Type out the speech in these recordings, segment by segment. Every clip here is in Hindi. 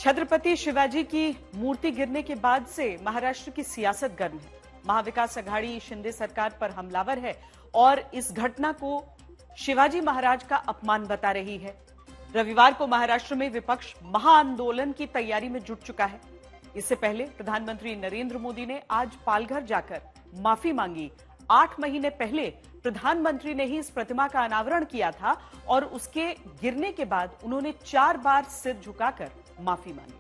छत्रपति शिवाजी की मूर्ति गिरने के बाद से महाराष्ट्र की सियासत गर्म है। महाविकास अघाड़ी शिंदे सरकार पर हमलावर है और इस घटना को शिवाजी महाराज का अपमान बता रही है। रविवार को महाराष्ट्र में विपक्ष महाआंदोलन की तैयारी में जुट चुका है। इससे पहले प्रधानमंत्री नरेंद्र मोदी ने आज पालघर जाकर माफी मांगी। 8 महीने पहले प्रधानमंत्री ने ही इस प्रतिमा का अनावरण किया था और उसके गिरने के बाद उन्होंने 4 बार सिर झुकाकर माफी मांगी।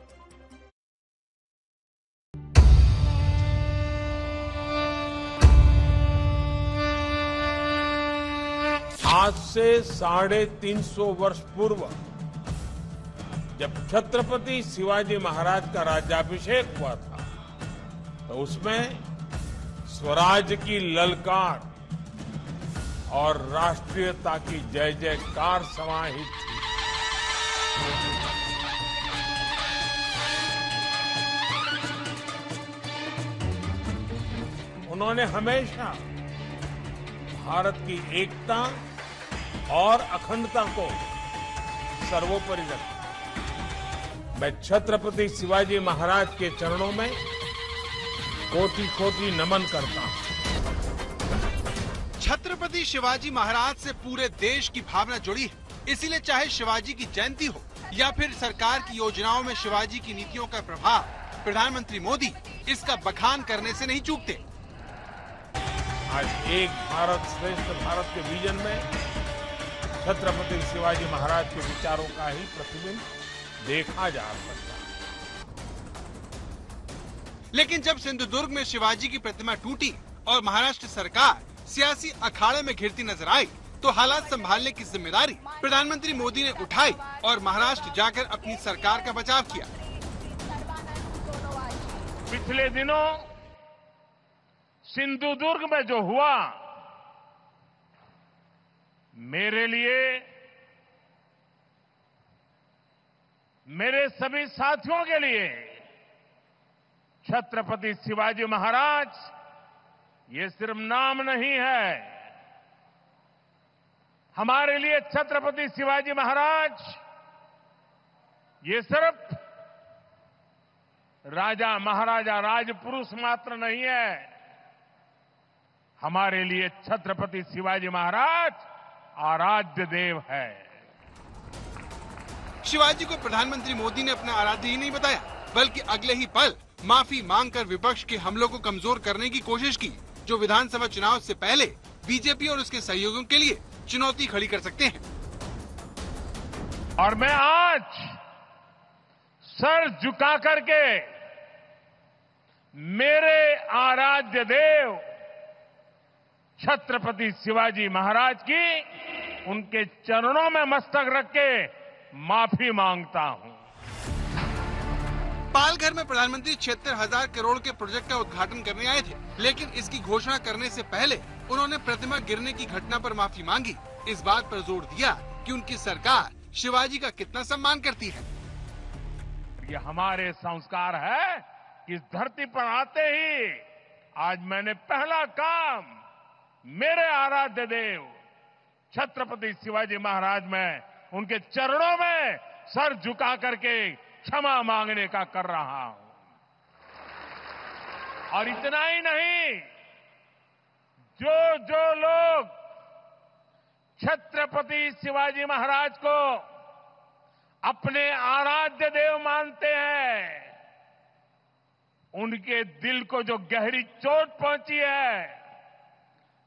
आज से 350 वर्ष पूर्व जब छत्रपति शिवाजी महाराज का राज्याभिषेक हुआ था तो उसमें स्वराज की ललकार और राष्ट्रीयता की जय जयकार समाहित थी। उन्होंने हमेशा भारत की एकता और अखंडता को सर्वोपरि रखा। मैं छत्रपति शिवाजी महाराज के चरणों में कोटि-कोटि नमन करता हूं। छत्रपति शिवाजी महाराज से पूरे देश की भावना जुड़ी है, इसीलिए चाहे शिवाजी की जयंती हो या फिर सरकार की योजनाओं में शिवाजी की नीतियों का प्रभाव, प्रधानमंत्री मोदी इसका बखान करने से नहीं चूकते। आज एक भारत श्रेष्ठ भारत के विजन में छत्रपति शिवाजी महाराज के विचारों का ही प्रतिबिंब देखा जा सकता है। लेकिन जब सिंधुदुर्ग में शिवाजी की प्रतिमा टूटी और महाराष्ट्र सरकार सियासी अखाड़े में घिरती नजर आई तो हालात संभालने की जिम्मेदारी प्रधानमंत्री मोदी ने उठाई और महाराष्ट्र जाकर अपनी सरकार का बचाव किया। पिछले दिनों सिंधुदुर्ग में जो हुआ मेरे लिए, मेरे सभी साथियों के लिए छत्रपति शिवाजी महाराज ये सिर्फ नाम नहीं है। हमारे लिए छत्रपति शिवाजी महाराज ये सिर्फ राजा महाराजा राजपुरुष मात्र नहीं है। हमारे लिए छत्रपति शिवाजी महाराज आराध्य देव है। शिवाजी को प्रधानमंत्री मोदी ने अपना आराध्य ही नहीं बताया, बल्कि अगले ही पल माफी मांगकर विपक्ष के हमलों को कमजोर करने की कोशिश की, जो विधानसभा चुनाव से पहले बीजेपी और उसके सहयोगियों के लिए चुनौती खड़ी कर सकते हैं। और मैं आज सर झुका करके मेरे आराध्य देव छत्रपति शिवाजी महाराज की उनके चरणों में मस्तक रख के माफी मांगता हूं। पालघर में प्रधानमंत्री 76,000 करोड़ के प्रोजेक्ट का उद्घाटन करने आए थे, लेकिन इसकी घोषणा करने से पहले उन्होंने प्रतिमा गिरने की घटना पर माफी मांगी। इस बात पर जोर दिया कि उनकी सरकार शिवाजी का कितना सम्मान करती है। ये हमारे संस्कार है कि इस धरती पर आते ही आज मैंने पहला काम मेरे आराध्य देव छत्रपति शिवाजी महाराज में उनके चरणों में सर झुका करके क्षमा मांगने का कर रहा हूं। और इतना ही नहीं, जो लोग छत्रपति शिवाजी महाराज को अपने आराध्य देव मानते हैं, उनके दिल को जो गहरी चोट पहुंची है,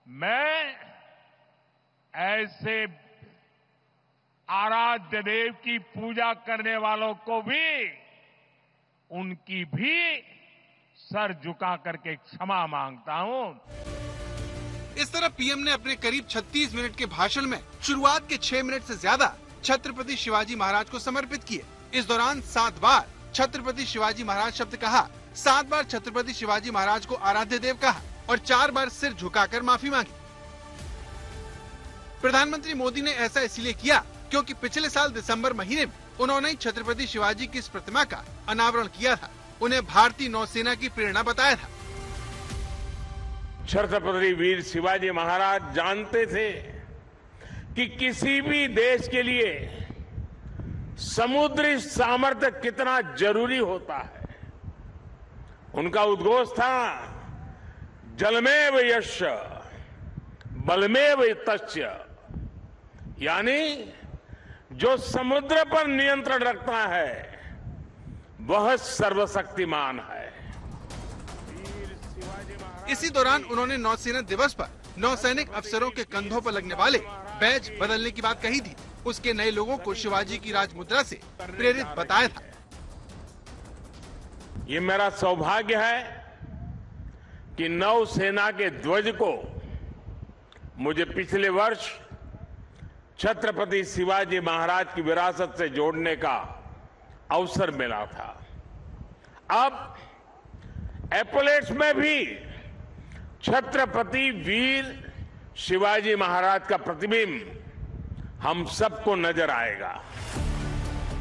मैं ऐसे आराध्य देव की पूजा करने वालों को भी उनकी भी सर झुका करके क्षमा मांगता हूं। इस तरह पीएम ने अपने करीब 36 मिनट के भाषण में शुरुआत के 6 मिनट से ज्यादा छत्रपति शिवाजी महाराज को समर्पित किए। इस दौरान 7 बार छत्रपति शिवाजी महाराज शब्द कहा, 7 बार छत्रपति शिवाजी महाराज को आराध्य देव कहा और 4 बार सिर झुकाकर माफी मांगी। प्रधानमंत्री मोदी ने ऐसा इसलिए किया क्योंकि पिछले साल दिसंबर महीने में उन्होंने छत्रपति शिवाजी की इस प्रतिमा का अनावरण किया था। उन्हें भारतीय नौसेना की प्रेरणा बताया था। छत्रपति वीर शिवाजी महाराज जानते थे कि किसी भी देश के लिए समुद्री सामर्थ्य कितना जरूरी होता है। उनका उद्घोष था, जलमेव यस्य बलमेव तस्य, यानी जो समुद्र पर नियंत्रण रखता है वह सर्वशक्तिमान है। इसी दौरान उन्होंने नौसेना दिवस पर नौसैनिक अफसरों के कंधों पर लगने वाले बैज बदलने की बात कही थी। उसके नए लोगों को शिवाजी की राजमुद्रा से प्रेरित बताया था। ये मेरा सौभाग्य है कि नौसेना के ध्वज को मुझे पिछले वर्ष छत्रपति शिवाजी महाराज की विरासत से जोड़ने का अवसर मिला था। अब एपोलेट्स में भी छत्रपति वीर शिवाजी महाराज का प्रतिबिंब हम सबको नजर आएगा।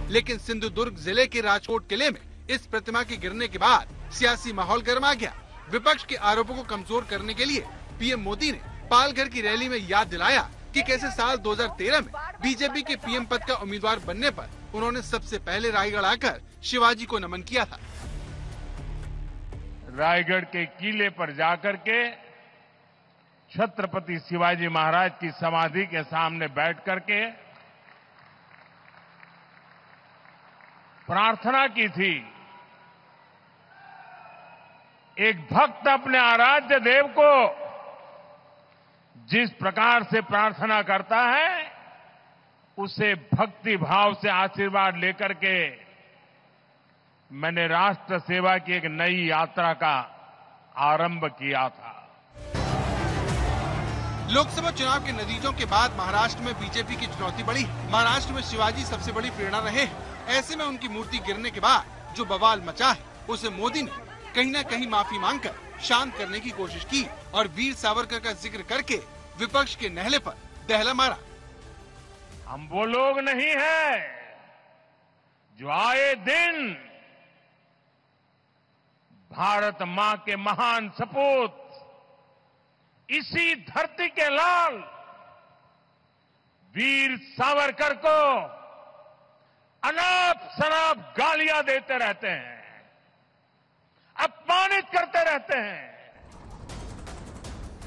लेकिन सिंधुदुर्ग जिले के राजकोट किले में इस प्रतिमा के गिरने के बाद सियासी माहौल गर्मा गया। विपक्ष के आरोपों को कमजोर करने के लिए पीएम मोदी ने पालघर की रैली में याद दिलाया कि कैसे साल 2013 में बीजेपी के पीएम पद का उम्मीदवार बनने पर उन्होंने सबसे पहले रायगढ़ आकर शिवाजी को नमन किया था। रायगढ़ के किले पर जाकर के छत्रपति शिवाजी महाराज की समाधि के सामने बैठ करके प्रार्थना की थी। एक भक्त अपने आराध्य देव को जिस प्रकार से प्रार्थना करता है, उसे भक्ति भाव से आशीर्वाद लेकर के मैंने राष्ट्र सेवा की एक नई यात्रा का आरंभ किया था। लोकसभा चुनाव के नतीजों के बाद महाराष्ट्र में बीजेपी की चुनौती बढ़ी। महाराष्ट्र में शिवाजी सबसे बड़ी प्रेरणा रहे हैं। ऐसे में उनकी मूर्ति गिरने के बाद जो बवाल मचा है, उसे मोदी ने कहीं न कहीं माफी मांगकर शांत करने की कोशिश की और वीर सावरकर का जिक्र करके विपक्ष के नहले पर दहला मारा। हम वो लोग नहीं हैं जो आए दिन भारत मां के महान सपूत, इसी धरती के लाल वीर सावरकर को अनाप शनाप गालियां देते रहते हैं, अपमानित करते रहते हैं।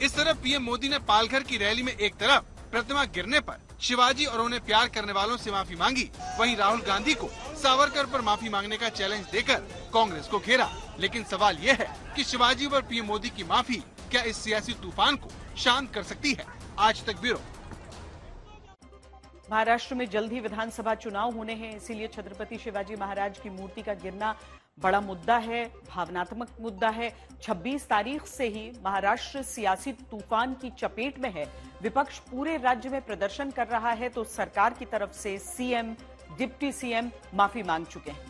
इस तरफ पीएम मोदी ने पालघर की रैली में एक तरफ प्रतिमा गिरने पर शिवाजी और उन्हें प्यार करने वालों से माफी मांगी, वहीं राहुल गांधी को सावरकर पर माफी मांगने का चैलेंज देकर कांग्रेस को घेरा। लेकिन सवाल यह है कि शिवाजी पर पीएम मोदी की माफी क्या इस सियासी तूफान को शांत कर सकती है? आज तक ब्यूरो। महाराष्ट्र में जल्द ही विधानसभा चुनाव होने हैं, इसीलिए छत्रपति शिवाजी महाराज की मूर्ति का गिरना बड़ा मुद्दा है, भावनात्मक मुद्दा है। 26 तारीख से ही महाराष्ट्र सियासी तूफान की चपेट में है। विपक्ष पूरे राज्य में प्रदर्शन कर रहा है, तो सरकार की तरफ से सीएम, डिप्टी सीएम माफी मांग चुके हैं।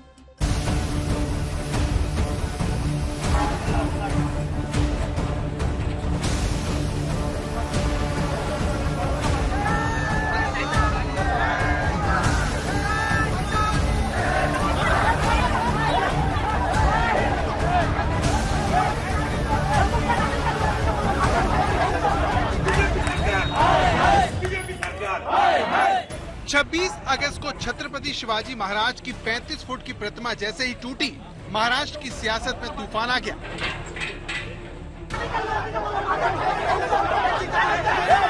अगस्त को छत्रपति शिवाजी महाराज की 35 फुट की प्रतिमा जैसे ही टूटी, महाराष्ट्र की सियासत में तूफान आ गया।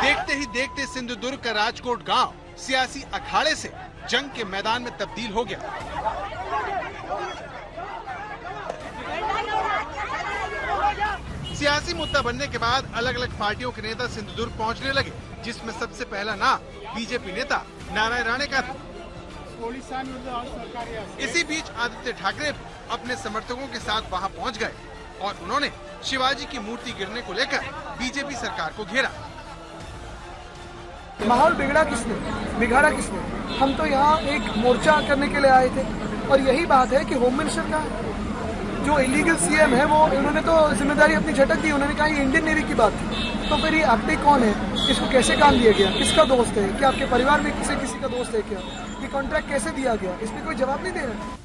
देखते ही देखते सिंधुदुर्ग का राजकोट गांव सियासी अखाड़े से जंग के मैदान में तब्दील हो गया। सियासी मुद्दा बनने के बाद अलग अलग पार्टियों के नेता सिंधुदुर्ग पहुंचने लगे, जिसमें सबसे पहला नाम बीजेपी नेता नारायण राणे का था। इसी बीच आदित्य ठाकरे अपने समर्थकों के साथ वहां पहुंच गए और उन्होंने शिवाजी की मूर्ति गिरने को लेकर बीजेपी सरकार को घेरा। माहौल बिगड़ा किसने, बिगाड़ा किसने? हम तो यहाँ एक मोर्चा करने के लिए आए थे और यही बात है कि होम मिनिस्टर का जो इलीगल सीएम है, वो उन्होंने तो जिम्मेदारी अपनी झटक दी। उन्होंने कहा ये इंडियन नेवी की बात थी, तो फिर ये आपटे कौन है, इसको कैसे काम दिया गया, किसका दोस्त है, क्या आपके परिवार में किसी का दोस्त है, क्या ये कॉन्ट्रैक्ट कैसे दिया गया, इसमें कोई जवाब नहीं दे रहा।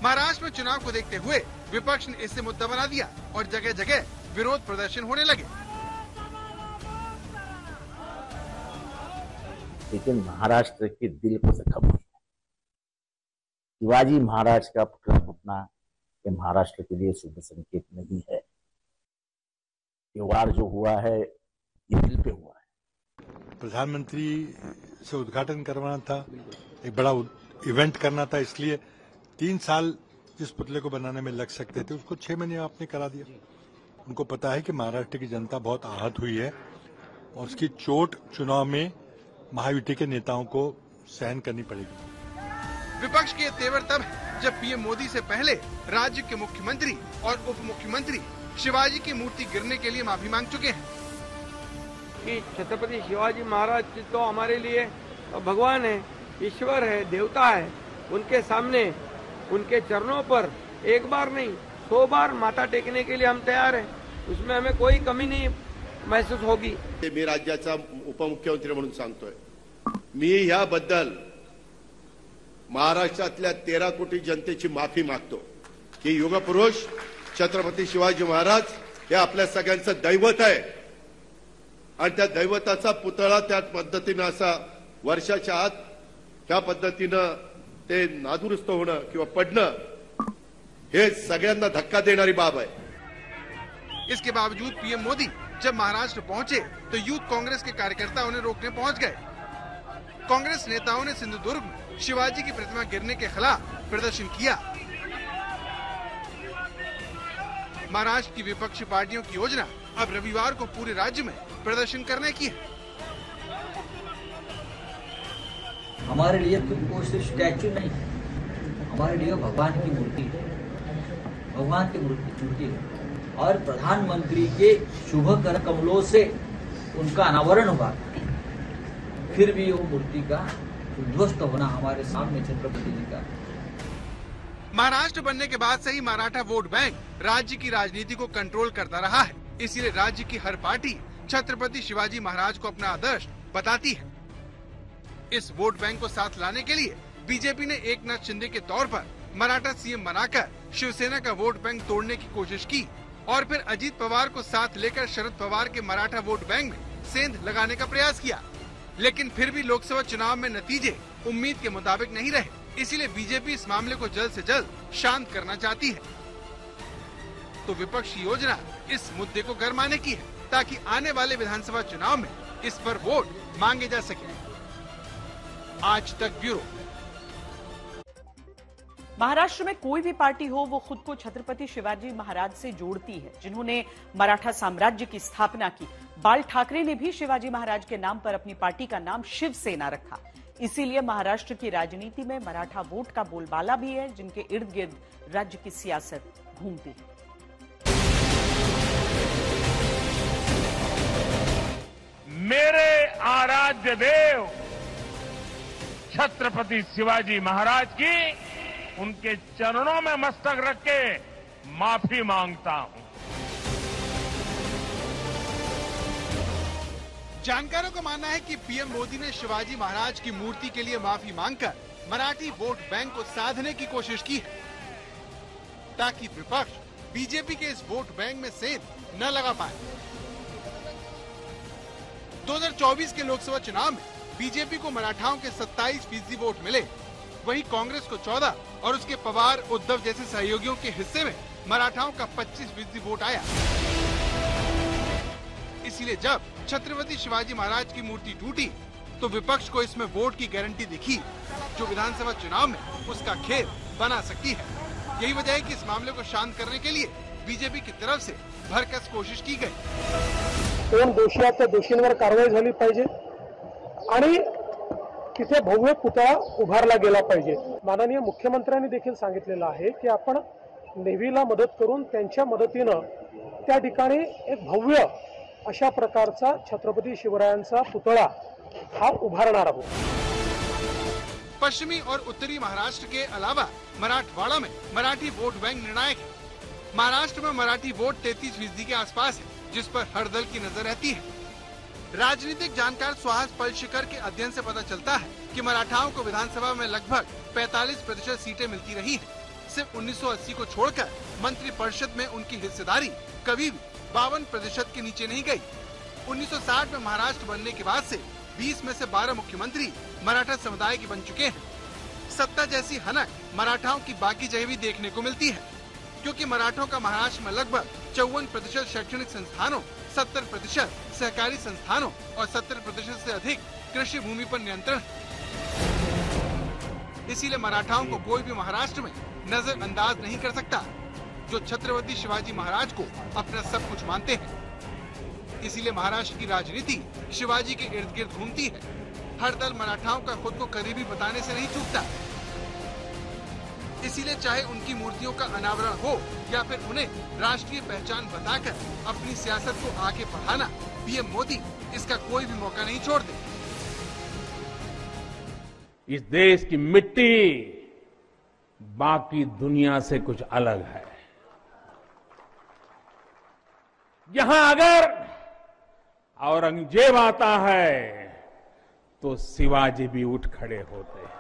महाराष्ट्र में चुनाव को देखते हुए विपक्ष ने इसे मुद्दा बना दिया और जगह जगह विरोध प्रदर्शन होने लगे। लेकिन महाराष्ट्र के दिल को जख्म हुआ। शिवाजी महाराज का पुतला फूटना ये महाराष्ट्र के लिए शुभ संकेत नहीं है। ये वार जो हुआ है ये दिल पे हुआ है। प्रधानमंत्री से उद्घाटन करवाना था, एक बड़ा इवेंट करना था, इसलिए 3 साल जिस पुतले को बनाने में लग सकते थे उसको 6 महीने आपने करा दिया। उनको पता है कि महाराष्ट्र की जनता बहुत आहत हुई है और उसकी चोट चुनाव में महायुति के नेताओं को सहन करनी पड़ेगी। विपक्ष के तेवर तब है जब पीएम मोदी से पहले राज्य के मुख्यमंत्री और उप मुख्यमंत्री शिवाजी की मूर्ति गिरने के लिए माफी मांग चुके हैं कि छत्रपति शिवाजी महाराज तो हमारे लिए भगवान है, ईश्वर है, देवता है। उनके सामने उनके चरणों पर एक बार नहीं 100 बार माथा टेकने के लिए हम तैयार हैं। उसमें हमें कोई कमी नहीं महसूस होगी। मी राज्याचा उपमुख्यमंत्री म्हणून सांगतोय, मी याबद्दल महाराष्ट्रातल्या 13 कोटी जनतेची माफी मागतो की युगपुरुष छत्रपती शिवाजी महाराज हे आपल्या सगळ्यांचं दैवत आहे आणि त्या दैवताचा पुतळा त्या पद्धतीनं असा वर्षाच्या आत त्या पद्धतीनं ते नादुरुस्त होणं किंवा पडणं हे सगळ्यांना धक्का देणारी बाब आहे। इसके बावजूद पीएम मोदी जब महाराष्ट्र पहुंचे तो यूथ कांग्रेस के कार्यकर्ता उन्हें रोकने पहुंच गए। कांग्रेस नेताओं ने सिंधुदुर्ग में शिवाजी की प्रतिमा गिरने के खिलाफ प्रदर्शन किया। महाराष्ट्र की विपक्षी पार्टियों की योजना अब रविवार को पूरे राज्य में प्रदर्शन करने की है। हमारे लिए तो वो सिर्फ स्टैच्यू नहीं, हमारे लिए भगवान की मूर्ति है, भगवान की मूर्ति है। और प्रधानमंत्री के शुभ कर कमलों से उनका अनावरण हुआ, फिर भी वो मूर्ति का उद्ध्वस्त होना हमारे सामने छत्रपति जी का। महाराष्ट्र बनने के बाद से ही मराठा वोट बैंक राज्य की राजनीति को कंट्रोल करता रहा है। इसीलिए राज्य की हर पार्टी छत्रपति शिवाजी महाराज को अपना आदर्श बताती है। इस वोट बैंक को साथ लाने के लिए बीजेपी ने एकनाथ शिंदे के तौर पर मराठा सीएम बनाकर शिवसेना का वोट बैंक तोड़ने की कोशिश की और फिर अजीत पवार को साथ लेकर शरद पवार के मराठा वोट बैंक में सेंध लगाने का प्रयास किया। लेकिन फिर भी लोकसभा चुनाव में नतीजे उम्मीद के मुताबिक नहीं रहे। इसीलिए बीजेपी इस मामले को जल्द से जल्द शांत करना चाहती है। तो विपक्ष की योजना इस मुद्दे को गरमाने की है ताकि आने वाले विधानसभा चुनाव में इस पर वोट मांगे जा सके। आज तक ब्यूरो। महाराष्ट्र में कोई भी पार्टी हो वो खुद को छत्रपति शिवाजी महाराज से जोड़ती है, जिन्होंने मराठा साम्राज्य की स्थापना की। बाल ठाकरे ने भी शिवाजी महाराज के नाम पर अपनी पार्टी का नाम शिवसेना रखा। इसीलिए महाराष्ट्र की राजनीति में मराठा वोट का बोलबाला भी है, जिनके इर्द गिर्द राज्य की सियासत घूमती है। मेरे आराध्य देव छत्रपति शिवाजी महाराज की उनके चरणों में मस्तक रख के माफी मांगता हूं। जानकारों का मानना है कि पीएम मोदी ने शिवाजी महाराज की मूर्ति के लिए माफी मांगकर मराठी वोट बैंक को साधने की कोशिश की है ताकि विपक्ष बीजेपी के इस वोट बैंक में सेंध न लगा पाए। 2024 के लोकसभा चुनाव में बीजेपी को मराठाओं के 27% वोट मिले, वहीं कांग्रेस को 14 और उसके पवार उद्धव जैसे सहयोगियों के हिस्से में मराठाओं का 25% वोट आया। इसीलिए जब छत्रपति शिवाजी महाराज की मूर्ति टूटी तो विपक्ष को इसमें वोट की गारंटी दिखी, जो विधानसभा चुनाव में उसका खेल बना सकती है। यही वजह है कि इस मामले को शांत करने के लिए बीजेपी की तरफ से भरकस कोशिश की गई। कोण दोषी आहेत त्या दोषींवर कारवाई झाली पाहिजे आणि तिथे भव्य पुतळा उभारला गेला पाहिजे। माननीय मुख्यमंत्र्यांनी देखील सांगितलेलं आहे की आपण नेव्हीला मदत करून त्यांच्या मदतीनं त्या ठिकाणी एक भव्य अशा प्रकारचा छत्रपती शिवरायांचा पुतळा हा उभारणार आहोत। पश्चिमी और उत्तरी महाराष्ट्र के अलावा मराठवाड़ा में मराठी वोट बैंक निर्णायक है। महाराष्ट्र में मराठी वोट 33% के आसपास है, जिस पर हर दल की नजर रहती है। राजनीतिक जानकार सुहास पलशिकर के अध्ययन से पता चलता है कि मराठाओं को विधानसभा में लगभग 45% सीटें मिलती रही हैं। सिर्फ 1980 को छोड़कर मंत्री परिषद में उनकी हिस्सेदारी कभी भी 52% के नीचे नहीं गई। 1960 में महाराष्ट्र बनने के बाद से 20 में से 12 मुख्यमंत्री मराठा समुदाय के बन चुके हैं। सत्ता जैसी हनक मराठाओं की बाकी जगह भी देखने को मिलती है, क्योंकि मराठों का महाराष्ट्र में लगभग 54% शैक्षणिक संस्थानों, 70% सहकारी संस्थानों और 70% से अधिक कृषि भूमि पर नियंत्रण है। इसीलिए मराठाओं को कोई भी महाराष्ट्र में नजरअंदाज नहीं कर सकता, जो छत्रपति शिवाजी महाराज को अपना सब कुछ मानते हैं। इसीलिए महाराष्ट्र की राजनीति शिवाजी के इर्द गिर्द घूमती है। हर दल मराठाओं का खुद को करीबी बताने से नहीं चूकता। इसीलिए चाहे उनकी मूर्तियों का अनावरण हो या फिर उन्हें राष्ट्रीय पहचान बताकर अपनी सियासत को आगे बढ़ाना, पीएम मोदी इसका कोई भी मौका नहीं छोड़ते। इस देश की मिट्टी बाकी दुनिया से कुछ अलग है। यहां अगर औरंगजेब आता है तो शिवाजी भी उठ खड़े होते हैं।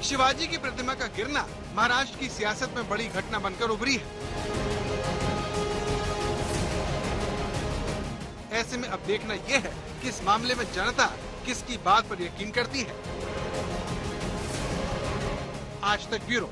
शिवाजी की प्रतिमा का गिरना महाराष्ट्र की सियासत में बड़ी घटना बनकर उभरी है। ऐसे में अब देखना यह है कि इस मामले में जनता किसकी बात पर यकीन करती है। आज तक ब्यूरो।